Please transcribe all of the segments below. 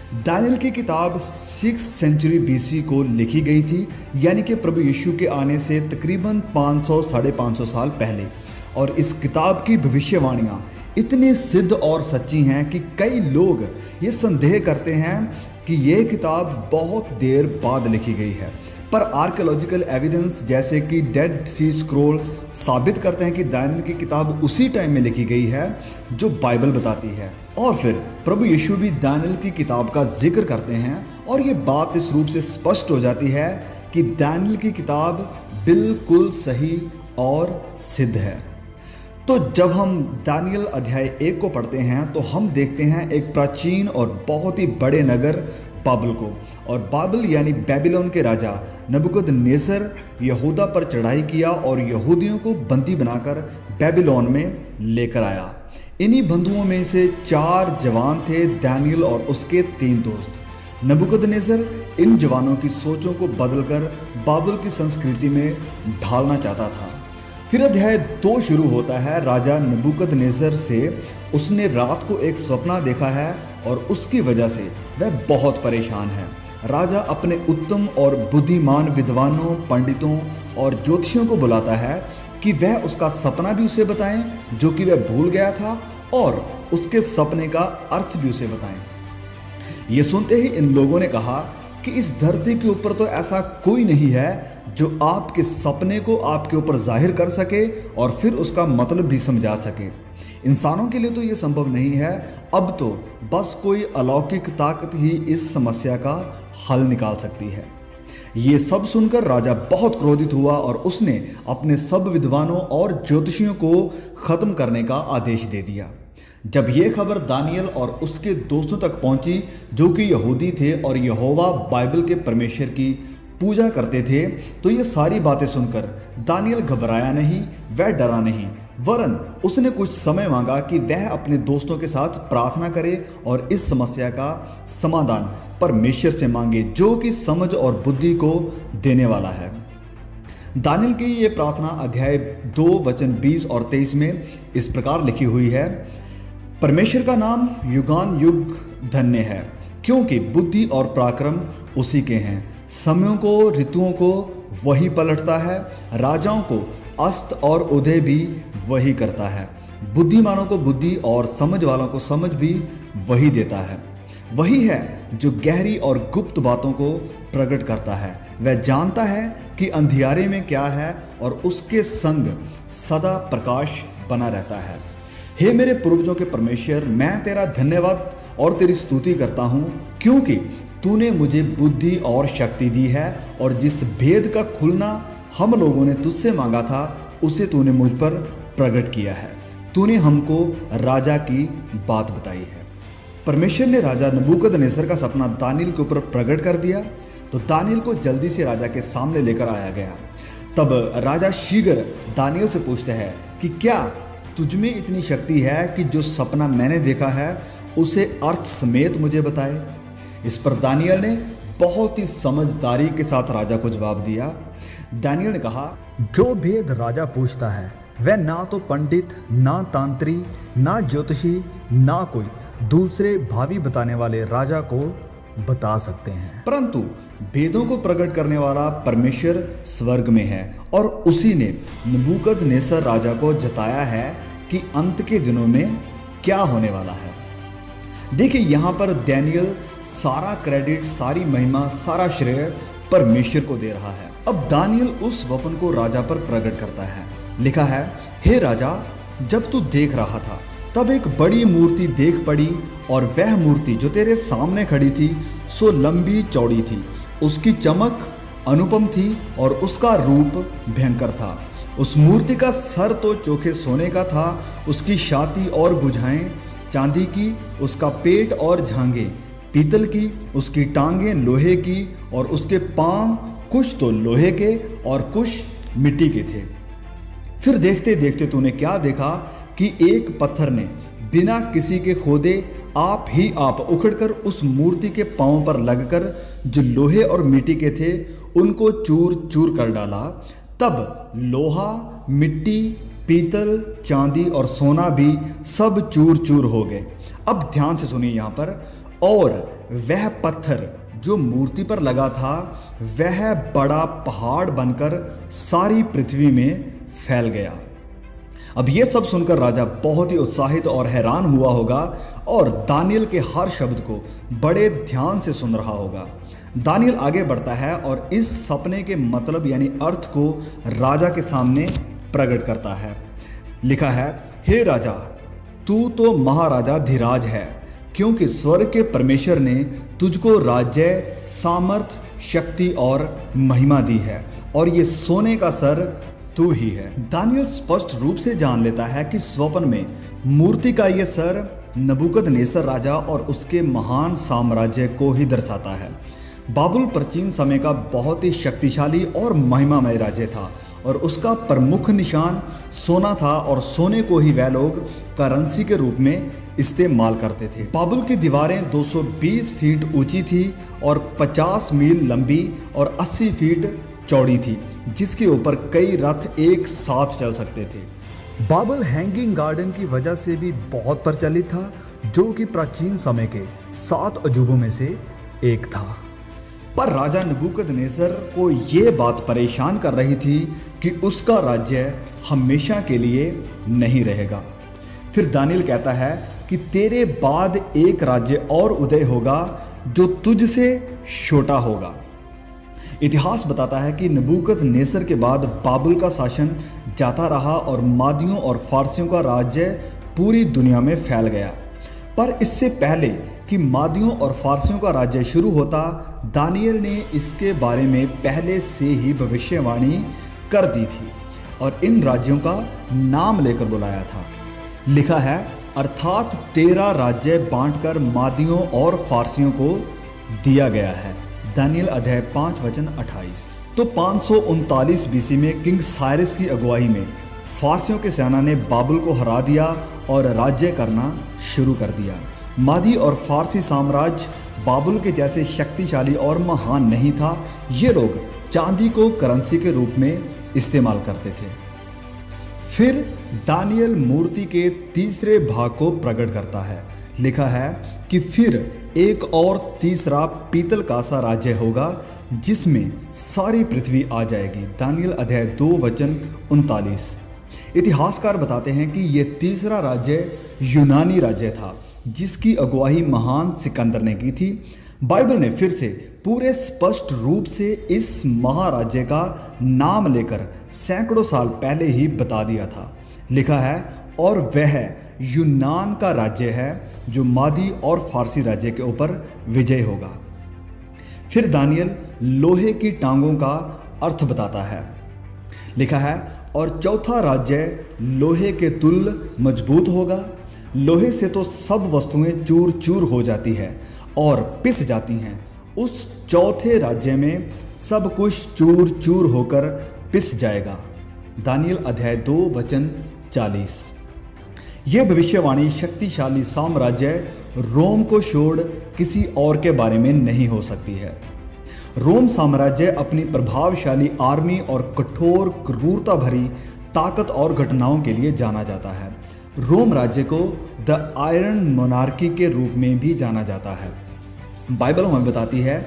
Daniel की किताब 6 century BC को लिखी गई थी, यानी कि प्रभु यीशु के आने से तकरीबन 500 साढ़े 500 साल पहले। और इस किताब की भविष्यवाणियाँ इतनी सिद्ध और सच्ची हैं कि कई लोग ये संदेह करते हैं कि ये किताब बहुत देर बाद लिखी गई है। पर आर्कियोलॉजिकल एविडेंस जैसे कि डेड सी स्क्रोल साबित करते हैं कि दानियल की किताब उसी टाइम में लिखी गई है जो बाइबल बताती है। और फिर प्रभु यीशु भी दानियल की किताब का जिक्र करते हैं और ये बात इस रूप से स्पष्ट हो जाती है कि दानियल की किताब बिल्कुल सही और सिद्ध है। तो जब हम दानियल अध्याय 1 को पढ़ते हैं तो हम देखते हैं एक प्राचीन और बहुत ही बड़े नगर बाबल को। और बाबल यानी बेबीलोन के राजा नबूकदनेस्सर यहूदा पर चढ़ाई किया और यहूदियों को बंदी बनाकर बेबीलोन में लेकर आया। इन्हीं बंधुओं में से 4 जवान थे, दानियल और उसके 3 दोस्त। नबूकदनेस्सर इन जवानों की सोचों को बदलकर बाबल की संस्कृति में ढालना चाहता था। फिर अध्याय 2 शुरू होता है राजा नबूकदनेस्सर से। उसने रात को एक सपना देखा है और उसकी वजह से वह बहुत परेशान है। राजा अपने उत्तम और बुद्धिमान विद्वानों, पंडितों और ज्योतिषियों को बुलाता है कि वह उसका सपना भी उसे बताएं जो कि वह भूल गया था, और उसके सपने का अर्थ भी उसे बताएं। ये सुनते ही इन लोगों ने कहा कि इस धरती के ऊपर तो ऐसा कोई नहीं है जो आपके सपने को आपके ऊपर जाहिर कर सके और फिर उसका मतलब भी समझा सके। इंसानों के लिए तो ये संभव नहीं है। अब तो बस कोई अलौकिक ताकत ही इस समस्या का हल निकाल सकती है। ये सब सुनकर राजा बहुत क्रोधित हुआ और उसने अपने सब विद्वानों और ज्योतिषियों को खत्म करने का आदेश दे दिया। जब ये खबर दानियल और उसके दोस्तों तक पहुंची जो कि यहूदी थे और यहोवा बाइबल के परमेश्वर की पूजा करते थे, तो ये सारी बातें सुनकर दानियल घबराया नहीं, वह डरा नहीं, वरन उसने कुछ समय मांगा कि वह अपने दोस्तों के साथ प्रार्थना करे और इस समस्या का समाधान परमेश्वर से मांगे जो कि समझ और बुद्धि को देने वाला है। दानियल की ये प्रार्थना अध्याय 2 वचन 20 और 23 में इस प्रकार लिखी हुई है। परमेश्वर का नाम युगान युग धन्य है, क्योंकि बुद्धि और पराक्रम उसी के हैं। समयों को, ऋतुओं को वही पलटता है, राजाओं को अस्त और उदय भी वही करता है। बुद्धिमानों को बुद्धि और समझ वालों को समझ भी वही देता है। वही है जो गहरी और गुप्त बातों को प्रकट करता है। वह जानता है कि अंधियारे में क्या है और उसके संग सदा प्रकाश बना रहता है। हे मेरे पूर्वजों के परमेश्वर, मैं तेरा धन्यवाद और तेरी स्तुति करता हूँ, क्योंकि तूने मुझे बुद्धि और शक्ति दी है और जिस भेद का खुलना हम लोगों ने तुझसे मांगा था उसे तूने मुझ पर प्रकट किया है। तूने हमको राजा की बात बताई है। परमेश्वर ने राजा नबूकदनेस्सर का सपना दानियल के ऊपर प्रकट कर दिया, तो दानियल को जल्दी से राजा के सामने लेकर आया गया। तब राजा शीघ्र दानियल से पूछते हैं कि क्या तुझमें इतनी शक्ति है कि जो सपना मैंने देखा है उसे अर्थ समेत मुझे बताए। इस पर दानियल ने बहुत ही समझदारी के साथ राजा को जवाब दिया। दानियल ने कहा, जो भेद राजा पूछता है वह ना तो पंडित, ना तांत्री, ना ज्योतिषी, ना कोई दूसरे भावी बताने वाले राजा को बता सकते हैं, परंतु भेदों को प्रकट करने वाला परमेश्वर स्वर्ग में है और उसी ने नबूकदनेस्सर राजा को जताया है कि अंत के दिनों में क्या होने वाला है। देखिए, यहाँ पर दानियल सारा क्रेडिट, सारी महिमा, सारा श्रेय परमेश्वर को दे रहा है। अब दानियल उस वचन को राजा पर प्रकट करता है। लिखा है, हे राजा, जब तू देख रहा था तब एक बड़ी मूर्ति देख पड़ी और वह मूर्ति जो तेरे सामने खड़ी थी सो लंबी चौड़ी थी। उसकी चमक अनुपम थी और उसका रूप भयंकर था। उस मूर्ति का सर तो चोखे सोने का था, उसकी छाती और भुजाएं चांदी की, उसका पेट और झांगे पीतल की, उसकी टांगें लोहे की और उसके पांव कुछ तो लोहे के और कुछ मिट्टी के थे। फिर देखते देखते तूने क्या देखा कि एक पत्थर ने बिना किसी के खोदे आप ही आप उखड़कर उस मूर्ति के पांव पर लगकर जो लोहे और मिट्टी के थे उनको चूर चूर कर डाला। तब लोहा, मिट्टी, पीतल, चांदी और सोना भी सब चूर चूर हो गए। अब ध्यान से सुनिए यहाँ पर, और वह पत्थर जो मूर्ति पर लगा था वह बड़ा पहाड़ बनकर सारी पृथ्वी में फैल गया। अब यह सब सुनकर राजा बहुत ही उत्साहित और हैरान हुआ होगा और दानियल के हर शब्द को बड़े ध्यान से सुन रहा होगा। दानियल आगे बढ़ता है और इस सपने के मतलब यानी अर्थ को राजा के सामने प्रकट करता है। लिखा है, हे राजा, तू तो महाराजा धीराज है, क्योंकि स्वर्ग के परमेश्वर ने तुझको राज्य, सामर्थ, शक्ति और महिमा दी है, और ये सोने का सर तू ही है। दानियल स्पष्ट रूप से जान लेता है कि स्वप्न में मूर्ति का यह सर नबूकदनेस्सर राजा और उसके महान साम्राज्य को ही दर्शाता है। बाबुल प्राचीन समय का बहुत ही शक्तिशाली और महिमामय राज्य था और उसका प्रमुख निशान सोना था, और सोने को ही वह लोग करेंसी के रूप में इस्तेमाल करते थे। बाबुल की दीवारें 220 फीट ऊंची थी और 50 मील लंबी और 80 फीट चौड़ी थी, जिसके ऊपर कई रथ एक साथ चल सकते थे। बाबुल हैंगिंग गार्डन की वजह से भी बहुत प्रचलित था, जो कि प्राचीन समय के 7 अजूबों में से एक था। पर राजा नबूकदनेस्सर को ये बात परेशान कर रही थी कि उसका राज्य हमेशा के लिए नहीं रहेगा। फिर दानियल कहता है कि तेरे बाद एक राज्य और उदय होगा जो तुझसे छोटा होगा। इतिहास बताता है कि नबूकदनेस्सर के बाद बाबुल का शासन जाता रहा और मादियों और फारसियों का राज्य पूरी दुनिया में फैल गया। पर इससे पहले कि मादियों और फारसियों का राज्य शुरू होता, दानियल ने इसके बारे में पहले से ही भविष्यवाणी कर दी थी और इन राज्यों का नाम लेकर बुलाया था। लिखा है, अर्थात 13 राज्य बांटकर मादियों और फारसियों को दिया गया है। दानियल अध्याय 5 वचन 28। तो 539 बीसी में किंग साइरस की अगुवाई में फारसियों के सेना ने बाबुल को हरा दिया और राज्य करना शुरू कर दिया। मादी और फारसी साम्राज्य बाबुल के जैसे शक्तिशाली और महान नहीं था। ये लोग चांदी को करेंसी के रूप में इस्तेमाल करते थे। फिर दानियल मूर्ति के तीसरे भाग को प्रकट करता है। लिखा है कि फिर एक और तीसरा पीतल का सा राज्य होगा जिसमें सारी पृथ्वी आ जाएगी। दानियल अध्याय 2 वचन 39। इतिहासकार बताते हैं कि यह तीसरा राज्य यूनानी राज्य था जिसकी अगुवाई महान सिकंदर ने की थी। बाइबल ने फिर से पूरे स्पष्ट रूप से इस महाराज्य का नाम लेकर सैकड़ों साल पहले ही बता दिया था। लिखा है, और वह यूनान का राज्य है जो मादी और फारसी राज्य के ऊपर विजय होगा। फिर दानियल लोहे की टांगों का अर्थ बताता है। लिखा है, और चौथा राज्य लोहे के तुल्य मजबूत होगा। लोहे से तो सब वस्तुएं चूर चूर हो जाती है और पिस जाती हैं। उस चौथे राज्य में सब कुछ चूर चूर होकर पिस जाएगा। दानियल अध्याय 2 वचन 40। यह भविष्यवाणी शक्तिशाली साम्राज्य रोम को छोड़ किसी और के बारे में नहीं हो सकती है। रोम साम्राज्य अपनी प्रभावशाली आर्मी और कठोर क्रूरता भरी ताकत और घटनाओं के लिए जाना जाता है। रोम राज्य को द आयरन मोनार्की के रूप में भी जाना जाता है। बाइबल हमें बताती है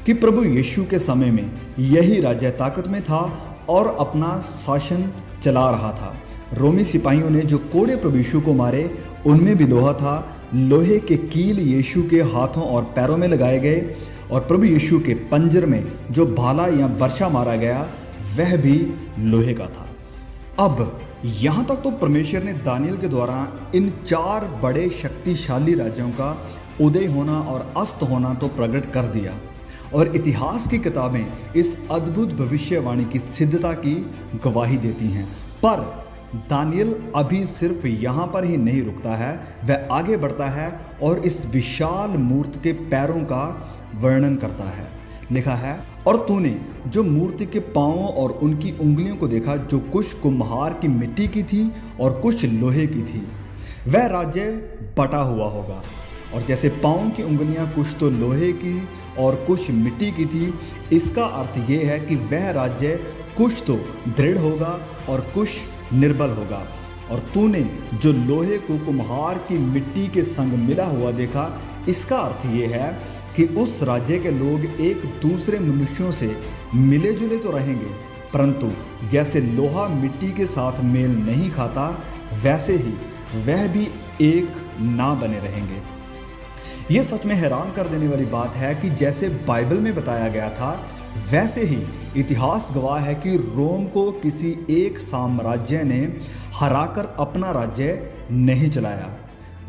कि प्रभु यीशु के समय में यही राज्य ताकत में था और अपना शासन चला रहा था। रोमी सिपाहियों ने जो कोड़े प्रभु यीशु को मारे उनमें भी लोहा था। लोहे के कील यीशु के हाथों और पैरों में लगाए गए और प्रभु यीशु के पंजर में जो भाला या बर्छा मारा गया वह भी लोहे का था। अब यहाँ तक तो परमेश्वर ने दानियल के द्वारा इन 4 बड़े शक्तिशाली राज्यों का उदय होना और अस्त होना तो प्रकट कर दिया और इतिहास की किताबें इस अद्भुत भविष्यवाणी की सिद्धता की गवाही देती हैं। पर दानियल अभी सिर्फ यहाँ पर ही नहीं रुकता है, वह आगे बढ़ता है और इस विशाल मूर्ति के पैरों का वर्णन करता है। लिखा है, और तूने जो मूर्ति के पांवों और उनकी उंगलियों को देखा, जो कुछ कुम्हार की मिट्टी की थी और कुछ लोहे की थी, वह राज्य बटा हुआ होगा। और जैसे पांवों की उंगलियां कुछ तो लोहे की और कुछ मिट्टी की थी, इसका अर्थ ये है कि वह राज्य कुछ तो दृढ़ होगा और कुछ निर्बल होगा। और तूने जो लोहे को कुम्हार की मिट्टी के संग मिला हुआ देखा, इसका अर्थ ये है कि उस राज्य के लोग एक दूसरे मनुष्यों से मिले जुले तो रहेंगे, परंतु जैसे लोहा मिट्टी के साथ मेल नहीं खाता, वैसे ही वह भी एक ना बने रहेंगे। यह सच में हैरान कर देने वाली बात है कि जैसे बाइबल में बताया गया था, वैसे ही इतिहास गवाह है कि रोम को किसी एक साम्राज्य ने हराकर अपना राज्य नहीं चलाया,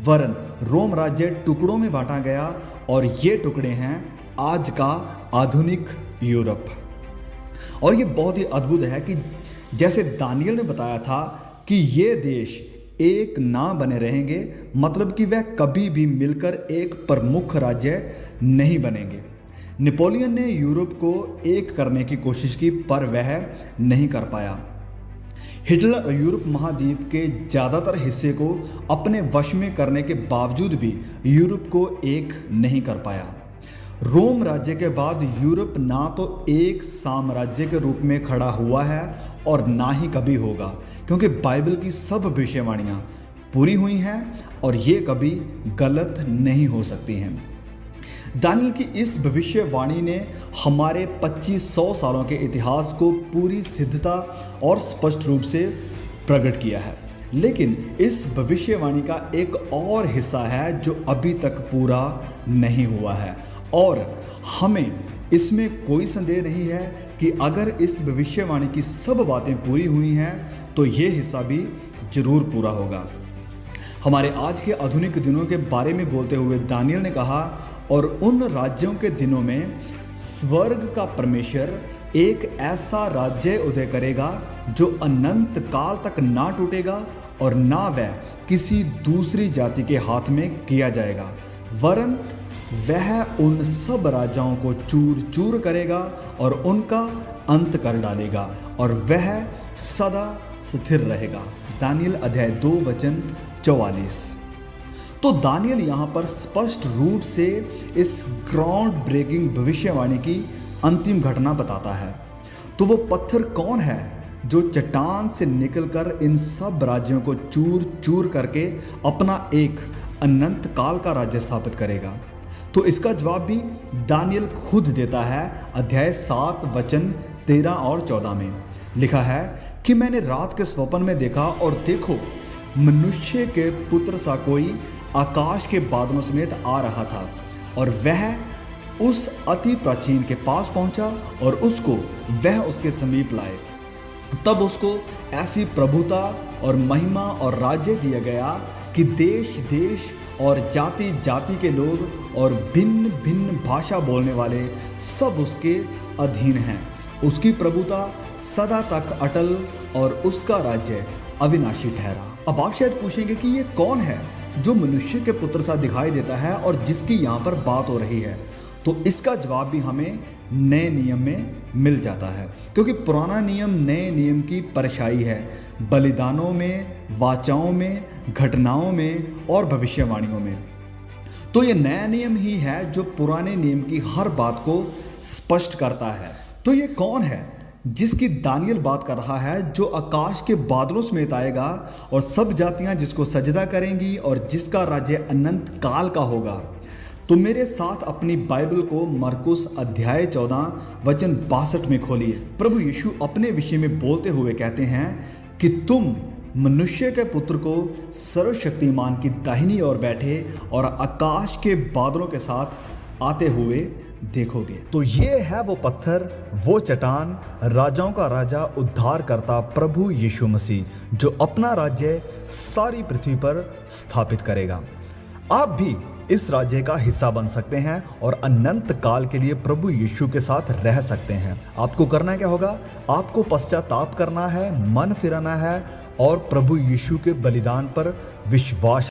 वरन रोम राज्य टुकड़ों में बांटा गया और ये टुकड़े हैं आज का आधुनिक यूरोप। और ये बहुत ही अद्भुत है कि जैसे दानियल ने बताया था कि ये देश एक ना बने रहेंगे, मतलब कि वह कभी भी मिलकर एक प्रमुख राज्य नहीं बनेंगे। नेपोलियन ने यूरोप को एक करने की कोशिश की, पर वह नहीं कर पाया। हिटलर यूरोप महाद्वीप के ज़्यादातर हिस्से को अपने वश में करने के बावजूद भी यूरोप को एक नहीं कर पाया। रोम राज्य के बाद यूरोप ना तो एक साम्राज्य के रूप में खड़ा हुआ है और ना ही कभी होगा, क्योंकि बाइबल की सब भविष्यवाणियाँ पूरी हुई हैं और ये कभी गलत नहीं हो सकती हैं। दानियल की इस भविष्यवाणी ने हमारे 2500 सालों के इतिहास को पूरी सिद्धता और स्पष्ट रूप से प्रकट किया है। लेकिन इस भविष्यवाणी का एक और हिस्सा है जो अभी तक पूरा नहीं हुआ है, और हमें इसमें कोई संदेह नहीं है कि अगर इस भविष्यवाणी की सब बातें पूरी हुई हैं तो ये हिस्सा भी जरूर पूरा होगा। हमारे आज के आधुनिक दिनों के बारे में बोलते हुए दानियल ने कहा, और उन राज्यों के दिनों में स्वर्ग का परमेश्वर एक ऐसा राज्य उदय करेगा जो अनंत काल तक ना टूटेगा और ना वह किसी दूसरी जाति के हाथ में किया जाएगा, वरन वह उन सब राजाओं को चूर चूर करेगा और उनका अंत कर डालेगा, और वह सदा स्थिर रहेगा। दानियल अध्याय 2 वचन 44। तो दानियल यहाँ पर स्पष्ट रूप से इस ग्राउंड ब्रेकिंग भविष्यवाणी की अंतिम घटना बताता है। तो वो पत्थर कौन है जो चट्टान से निकलकर इन सब राज्यों को चूर चूर करके अपना एक अनंत काल का राज्य स्थापित करेगा? तो इसका जवाब भी दानियल खुद देता है। अध्याय 7 वचन 13 और 14 में लिखा है कि मैंने रात के स्वप्न में देखा, और देखो मनुष्य के पुत्र सा कोई आकाश के बादलों समेत आ रहा था, और वह उस अति प्राचीन के पास पहुंचा और उसको वह उसके समीप लाए। तब उसको ऐसी प्रभुता और महिमा और राज्य दिया गया कि देश देश और जाति जाति के लोग और भिन्न भिन्न भाषा बोलने वाले सब उसके अधीन हैं। उसकी प्रभुता सदा तक अटल और उसका राज्य अविनाशी ठहरा। अब आप शायद पूछेंगे कि ये कौन है जो मनुष्य के पुत्र सा दिखाई देता है और जिसकी यहाँ पर बात हो रही है? तो इसका जवाब भी हमें नए नियम में मिल जाता है, क्योंकि पुराना नियम नए नियम की परछाई है, बलिदानों में, वाचाओं में, घटनाओं में और भविष्यवाणियों में। तो ये नया नियम ही है जो पुराने नियम की हर बात को स्पष्ट करता है। तो ये कौन है जिसकी दानियल बात कर रहा है, जो आकाश के बादलों समेत आएगा और सब जातियां जिसको सजदा करेंगी और जिसका राज्य अनंत काल का होगा? तो मेरे साथ अपनी बाइबल को मरकुस अध्याय 14 वचन 62 में खोलिए। प्रभु यीशु अपने विषय में बोलते हुए कहते हैं कि तुम मनुष्य के पुत्र को सर्वशक्तिमान की दाहिनी ओर बैठे और आकाश के बादलों के साथ आते हुए देखोगे। तो ये है वो पत्थर, वो चट्टान, राजाओं का राजा, उद्धार करता प्रभु यीशु मसीह, जो अपना राज्य सारी पृथ्वी पर स्थापित करेगा। आप भी इस राज्य का हिस्सा बन सकते हैं और अनंत काल के लिए प्रभु यीशु के साथ रह सकते हैं। आपको करना क्या होगा? आपको पश्चाताप करना है, मन फिराना है और प्रभु यीशु के बलिदान पर विश्वास